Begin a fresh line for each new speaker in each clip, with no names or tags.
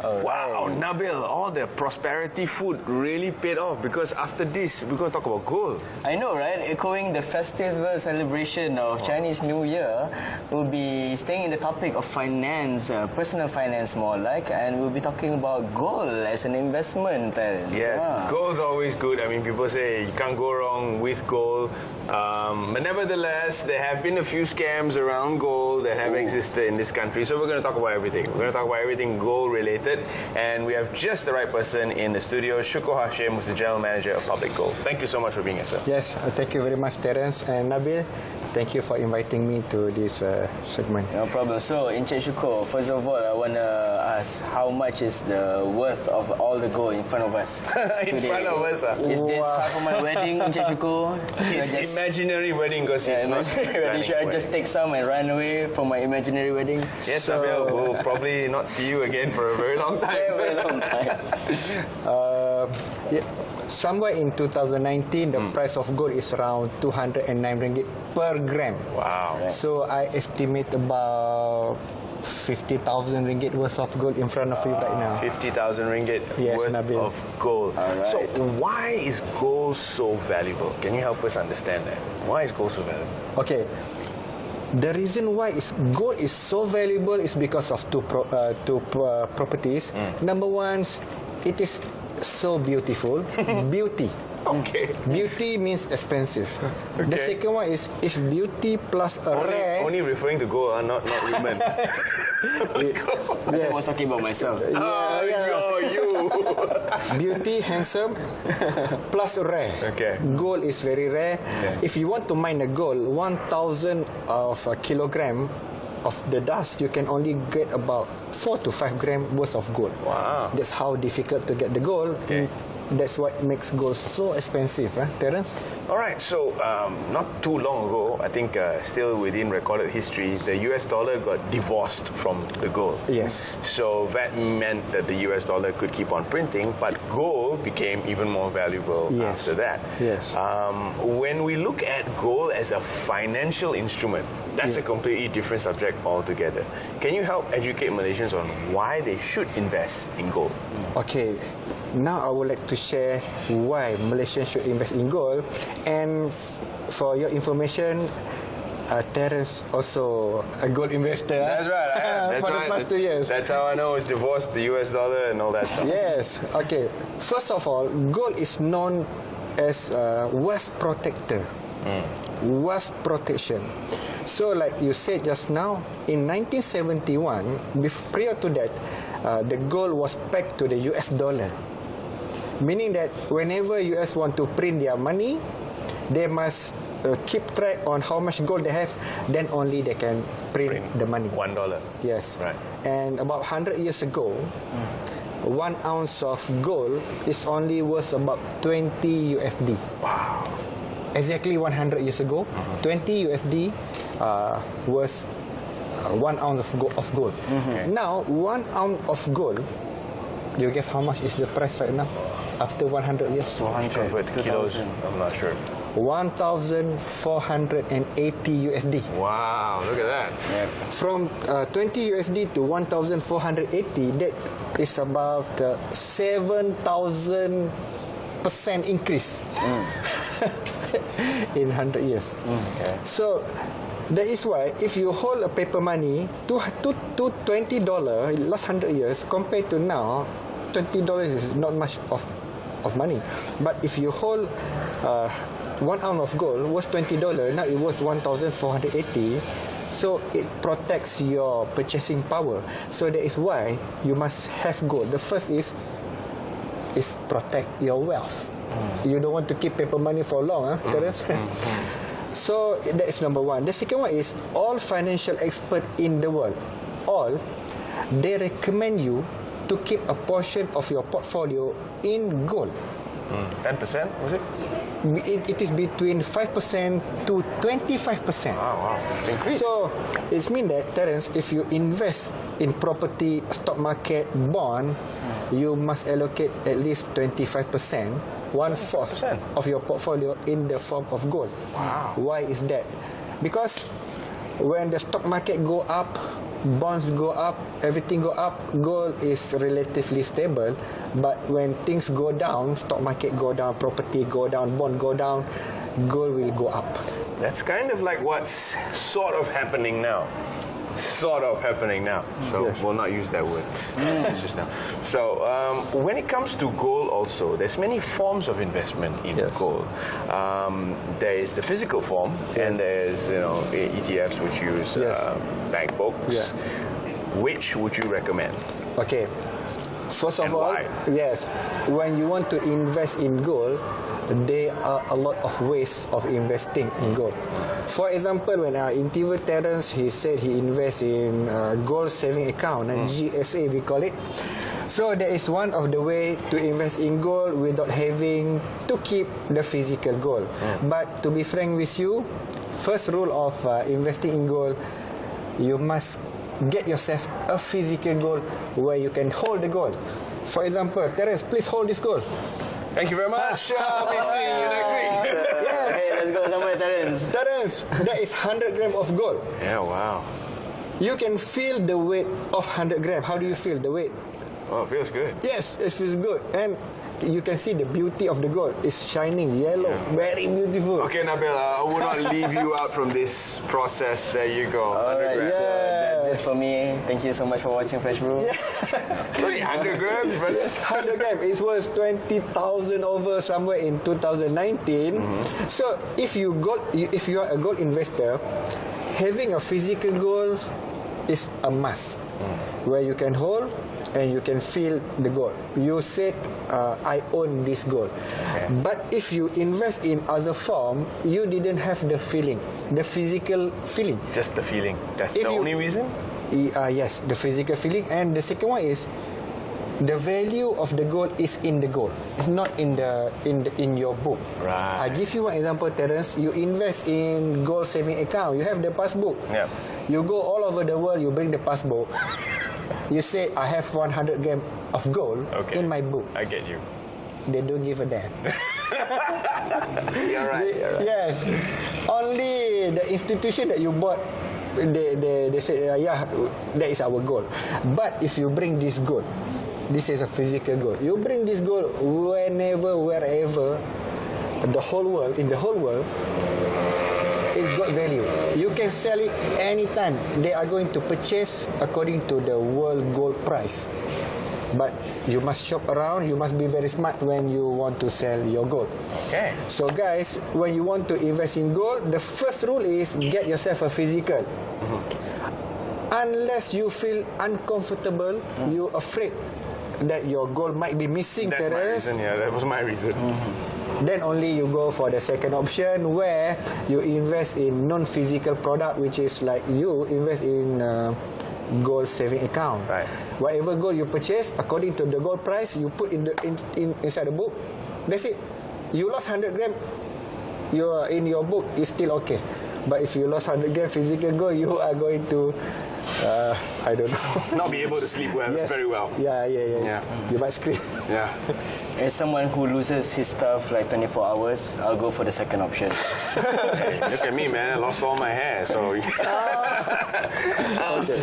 Wow, Nabil, all the prosperity food really paid off, because after this, we're going to talk about gold.
I know, right? Echoing the festival celebration of Chinese New Year, we'll be staying in the topic of finance, personal finance more like, and we'll be talking about gold as an investment, parents.
Yeah, gold's always good. I mean, people say you can't go wrong with gold. But nevertheless, there have been a few scams around gold that have existed in this country. So we're going to talk about everything. We're going to talk about everything gold-related. And we have just the right person in the studio, Syukor Hashim, who's the General Manager of Public Gold. Thank you so much for being here, sir.
Yes, thank you very much, Terence and Nabil. Thank you for inviting me to this segment.
No problem. So, Encik Syukor, first of all, I want to ask, how much is the worth of all the gold in front of us
In front of us?
Is this half of my wedding, Encik Syukor?
It's imaginary wedding, because it's not
wedding. Should I just take some and run away from my imaginary wedding?
Yes, Nabil, we'll probably not see you again for a very long time.
Very long time.
Yeah, somewhere in 2019, the price of gold is around 209 ringgit per gram.
Wow.
Right.
So I estimate about 50,000 ringgit worth of gold in front of you right now.
50,000 ringgit
Yes,
worth
Nabil.
of gold.
Alright.
So why is gold so valuable? Can you help us understand that? Why is gold so valuable?
Okay. The reason why gold is so valuable is because of two properties. Number one, it is so beautiful. Beauty.
Okay.
Beauty means expensive. The
Okay.
second one is if beauty plus a rare.
Only referring to gold, not women.
I think I was talking about myself.
You.
Beauty, handsome, plus rare.
Okay.
Gold is very rare.
Okay.
If you want to mine the gold, 1,000 of a kilogram of the dust, you can only get about 4 to 5 gram worth of gold.
Wow.
That's how difficult to get the gold.
Okay.
That's what makes gold so expensive, Terence?
All right, so not too long ago, I think still within recorded history, the US dollar got divorced from the gold.
Yes.
So that meant that the US dollar could keep on printing, but gold became even more valuable
Yes.
after that.
Yes.
When we look at gold as a financial instrument, that's a completely different subject altogether. Can you help educate Malaysians on why they should invest in gold?
Okay, now I would like to share why Malaysians should invest in gold. And for your information, Terence also a gold investor.
That's right, I am. That's
for the
right.
past 2 years.
That's how I know it's divorced, the US dollar and all that stuff.
Yes, okay. First of all, gold is known as wealth protector. Wealth protection. So like you said just now, in 1971, prior to that, the gold was pegged to the US dollar. Meaning that whenever US want to print their money, they must keep track on how much gold they have, then only they can print the money.
$1.
Yes.
Right.
And about 100 years ago, 1 ounce of gold is only worth about 20 USD.
Wow.
Exactly 100 years ago, 20 USD was 1 ounce of gold. Now, 1 ounce of gold, you guess how much is the price right now after 100 years?
100 kilos, I'm not sure.
1,480 USD.
Wow, look at that.
From 20 USD to 1,480, that is about 7,000% increase in 100 years. So that is why if you hold a paper money to $20 last 100 years compared to now, $20 is not much of money. But if you hold 1 ounce of gold was $20, now it was 1,480. So it protects your purchasing power. So that is why you must have gold. The first is protect your wealth. You don't want to keep paper money for long, Terence? So that is number one. The second one is all financial experts in the world, they recommend you to keep a portion of your portfolio in gold.
10%, was it?
It is between 5% to 25%.
Wow. It's increased.
So it means that, Terence, if you invest in property, stock market, bond, you must allocate at least 25%, 1/4 of your portfolio in the form of gold.
Wow.
Why is that? Because when the stock market go up, bonds go up, everything go up, gold is relatively stable. But when things go down, stock market go down, property go down, bond go down, gold will go up.
That's kind of like what's sort of happening now. Sort of happening now. So we'll not use that word. It's just now. So when it comes to gold also, there's many forms of investment in gold. There is the physical form, and there's ETFs which use bank books. Yeah. Which would you recommend?
Okay. First of
And
all,
why?
yes, when you want to invest in gold, there are a lot of ways of investing in gold. For example, when our interviewer Terence, he said he invests in gold saving account, and GSA we call it. So that is one of the way to invest in gold without having to keep the physical gold. But to be frank with you, first rule of investing in gold, you must get yourself a physical gold where you can hold the gold. For example, Terence, please hold this gold.
Thank you very much. I'll be seeing you next week.
Yes.
Okay, let's go somewhere, Terence.
Terence, that is 100 grams of gold.
Yeah, wow.
You can feel the weight of 100 grams. How do you feel the weight?
Oh, it feels good.
Yes, it feels good. And you can see the beauty of the gold. It's shining yellow, very beautiful.
Okay, Nabil, I will not leave you out from this process. There you go.
Alright,
100 grams.
so that's it for me. Thank you so much for watching Fresh Brew.
Only 100 grams, brother.
100 grams. It was 20,000 over somewhere in 2019. So if you are a gold investor, having a physical gold is a must, where you can hold and you can feel the gold. You said, I own this gold.
Okay.
But if you invest in other form, you didn't have the feeling, the physical feeling.
Just the feeling. That's
If
the
you-
only reason?
Yes, the physical feeling. And the second one is the value of the gold is in the gold. It's not in your book.
Right.
I give you one example, Terence. You invest in gold saving account. You have the passbook.
Yeah.
You go all over the world. You bring the passbook. You say, I have 100 grams of gold in my book.
I get you.
They don't give a damn.
You're right. You're right.
Yes. Only the institution that you bought, they say, yeah, that is our gold. But if you bring this gold, this is a physical gold. You bring this gold whenever, wherever, in the whole world, it got value. You can sell it anytime. They are going to purchase according to the world gold price. But you must shop around. You must be very smart when you want to sell your gold.
Okay.
So guys, when you want to invest in gold, the first rule is get yourself a physical. Unless you feel uncomfortable, you're afraid that your gold might be missing,
That's my
Terence,
reason, yeah. That was my reason.
then only you go for the second option where you invest in non-physical product, which is like you invest in gold saving account.
Right.
Whatever gold you purchase, according to the gold price, you put inside the book. That's it. You lost 100 grams, you are in your book, it's still okay. But if you lost 100 grams physical gold, you are going to, I don't know.
Not be able to sleep very well.
Yeah.
Yeah.
You might scream.
Yeah.
As someone who loses his stuff like 24 hours, I'll go for the second option.
Hey, look at me, man. I lost all my hair, so...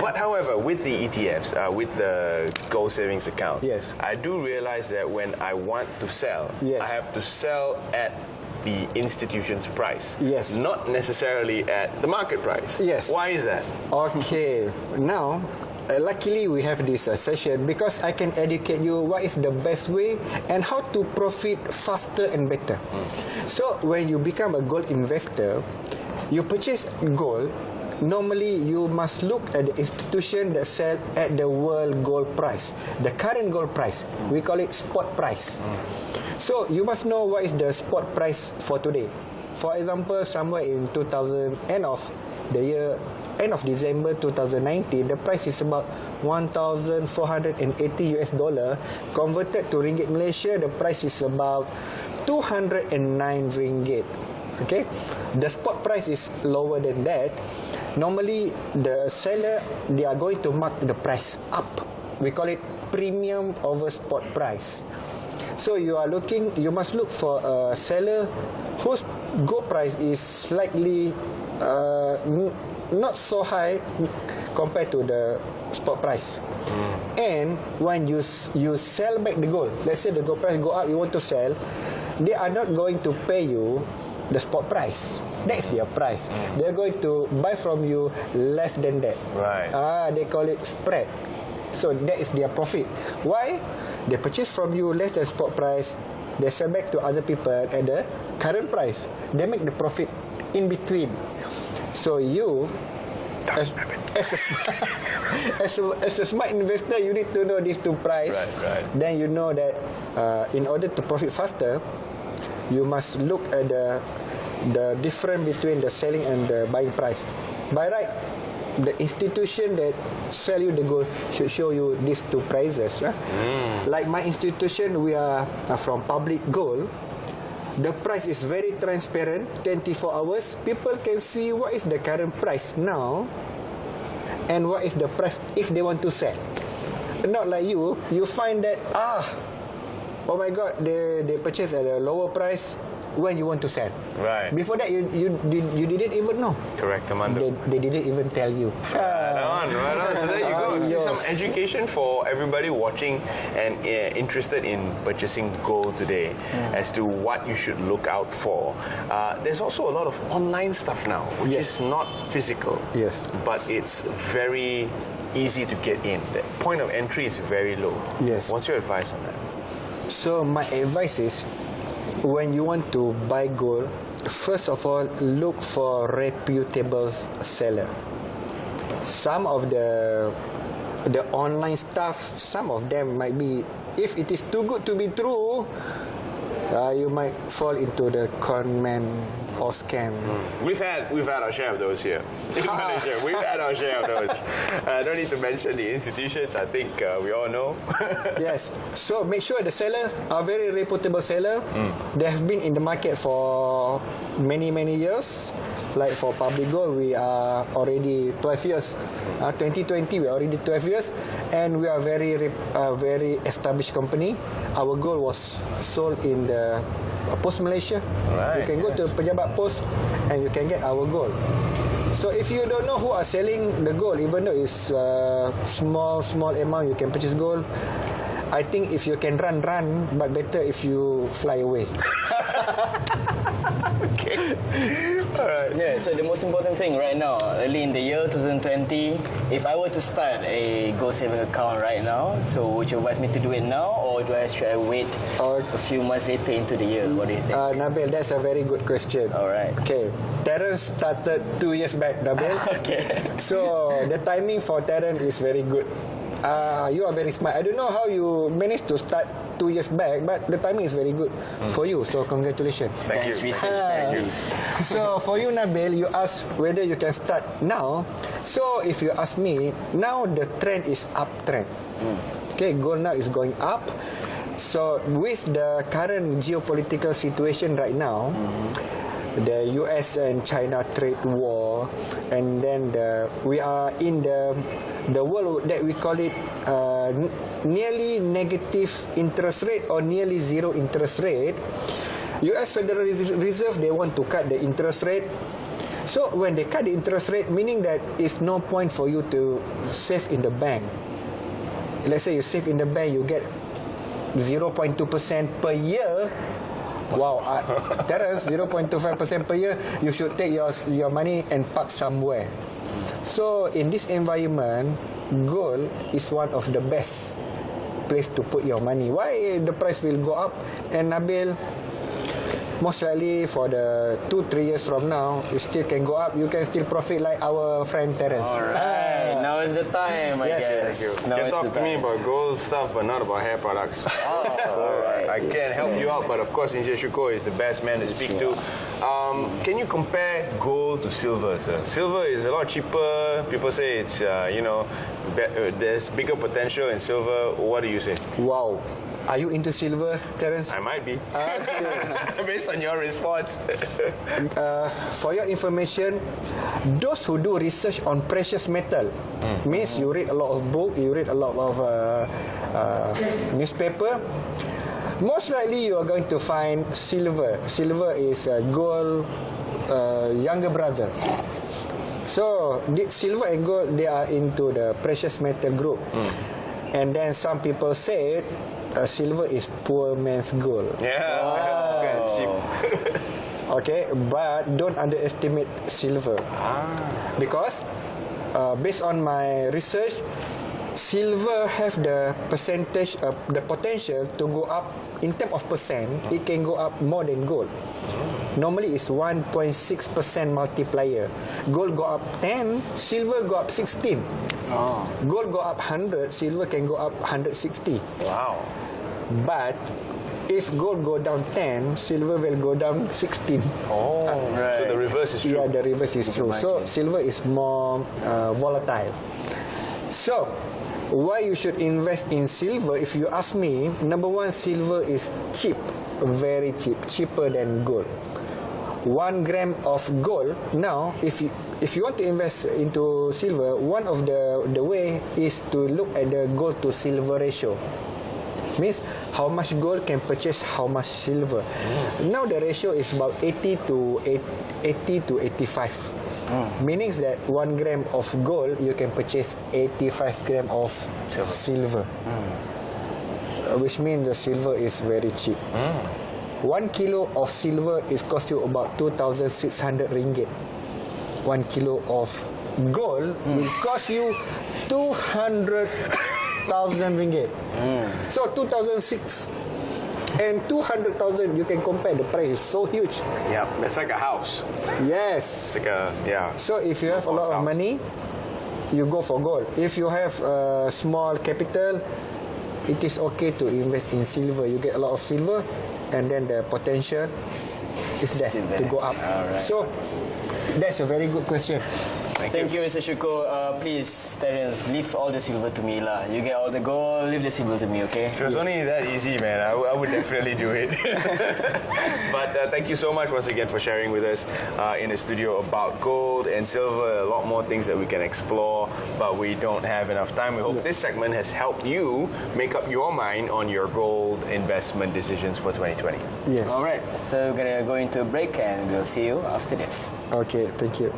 But however, with the ETFs, with the gold savings account,
Yes.
I do realize that when I want to sell,
Yes.
I have to sell at the institution's price.
Yes.
Not necessarily at the market price.
Yes.
Why is that?
Okay, now, luckily we have this session because I can educate you what is the best way and how to profit faster and better. So when you become a gold investor, you purchase gold. Normally, you must look at the institution that sell at the world gold price, the current gold price. We call it spot price. So you must know what is the spot price for today. For example, somewhere in end of December 2019, the price is about $1,480 US. Converted to ringgit Malaysia, the price is about 209 ringgit. Okay, the spot price is lower than that. Normally, the seller, they are going to mark the price up. We call it premium over spot price. So you must look for a seller whose gold price is slightly not so high compared to the spot price. And when you sell back the gold, let's say the gold price go up, you want to sell, they are not going to pay you the spot price. That's their price. They're going to buy from you less than that.
Right.
They call it spread. So that is their profit. Why? They purchase from you less than spot price. They sell back to other people at the current price. They make the profit in between. So you, as a smart investor, you need to know these two price.
Right.
Then you know that in order to profit faster, you must look at the difference between the selling and the buying price. By right, the institution that sell you the gold should show you these two prices. Right? Like my institution, we are from Public Gold. The price is very transparent, 24 hours. People can see what is the current price now and what is the price if they want to sell. Not like you find that, oh my God, they purchase at a lower price when you want to sell.
Right.
Before that, you didn't even know.
Correct, Commander.
They didn't even tell you.
Right on. So there you go. See, some education for everybody watching and interested in purchasing gold today as to what you should look out for. There's also a lot of online stuff now, which is not physical.
Yes.
But it's very easy to get in. The point of entry is very low.
Yes.
What's your advice on that?
So my advice is, when you want to buy gold, first of all, look for reputable seller. Some of the online stuff, some of them might be, if it is too good to be true, you might fall into the con man or scam.
We've had our share of those here in Malaysia. We've had our share of those. I don't need to mention the institutions. I think we all know.
Yes. So make sure the seller are very reputable seller. They have been in the market for many years. Like for Public Gold, we are already 12 years. 2020, we are already 12 years, and we are very established company. Our gold was sold in the Post Malaysia.
Right,
You can go to Pejabat Post and you can get our gold. So if you don't know who are selling the gold, even though it's small amount, you can purchase gold. I think if you can run, but better if you fly away.
Okay. All right.
Yeah, so the most important thing right now, early in the year 2020, if I were to start a gold saving account right now, so would you advise me to do it now, or should I wait a few months later into the year? What do you think?
Nabil, that's a very good question.
All right.
Okay. Terence started 2 years back, Nabil.
Okay.
So the timing for Terence is very good. You are very smart. I don't know how you managed to start 2 years back, but the timing is very good for you. So congratulations.
Thank you.
Research.
Thank you.
So for you, Nabil, you ask whether you can start now. So if you ask me, now the trend is uptrend. Okay, gold now is going up. So with the current geopolitical situation right now, the US and China trade war, and then we are in the world that we call it nearly negative interest rate or nearly zero interest rate. US Federal Reserve, they want to cut the interest rate. So when they cut the interest rate, meaning that it's no point for you to save in the bank. Let's say you save in the bank, you get 0.2% per year. Wow, Terence, 0.25% per year, you should take your money and park somewhere. So in this environment, gold is one of the best place to put your money. Why the price will go up? And Nabil, most likely for the 2-3 years from now, it still can go up. You can still profit like our friend Terence.
All right. Now is the time, I guess.
Thank you.
Now
You can
is
talk
the
to me
time.
about gold stuff, but not about hair products.
All right.
I can help you out, but of course, Syukor is the best man to speak to. Can you compare gold to silver, sir? Silver is a lot cheaper. People say it's, there's bigger potential in silver. What do you say?
Wow. Are you into silver, Terence?
I might be. Based on your response.
For your information, those who do research on precious metal, means you read a lot of book, you read a lot of newspaper, most likely you are going to find silver. Silver is gold younger brother. So silver and gold, they are into the precious metal group. And then some people say silver is poor man's gold. Okay, but don't underestimate silver. Because based on my research, silver have the percentage of the potential to go up in terms of percent. It can go up more than gold. Normally it's 1.6% multiplier. Gold go up 10, silver go up 16. Gold go up 100, silver can go up 160.
Wow.
But if gold go down 10, silver will go down 16.
Right. So the reverse is true.
Yeah, the reverse is true. So silver is more volatile. So why you should invest in silver? If you ask me, number one, silver is cheap, very cheap, cheaper than gold. 1 gram of gold. Now, if you want to invest into silver, one of the way is to look at the gold to silver ratio. Means how much gold can purchase how much silver. Now the ratio is about 80 to 85. Meaning that 1 gram of gold you can purchase 85 gram of silver. Which means the silver is very cheap. 1 kilo of silver is cost you about 2,600 ringgit. 1 kilo of gold will cost you 200,000 ringgit. So 2,600 and 200,000, you can compare. The price is so huge.
Yeah, it's like a house.
Yes.
It's like a, yeah.
So if you have a lot of money, you go for gold. If you have a small capital, it is okay to invest in silver. You get a lot of silver, and then the potential is there to go up. So that's a very good question.
Thank you, Mr. Syukor. Please, Terence, leave all the silver to me lah. You get all the gold, leave the silver to me, okay?
If it was only that easy, man, I would definitely do it. But thank you so much once again for sharing with us in the studio about gold and silver. A lot more things that we can explore, but we don't have enough time. We hope this segment has helped you make up your mind on your gold investment decisions for 2020.
Yes.
All right, so we're going to go into a break and we'll see you after this.
Okay, thank you.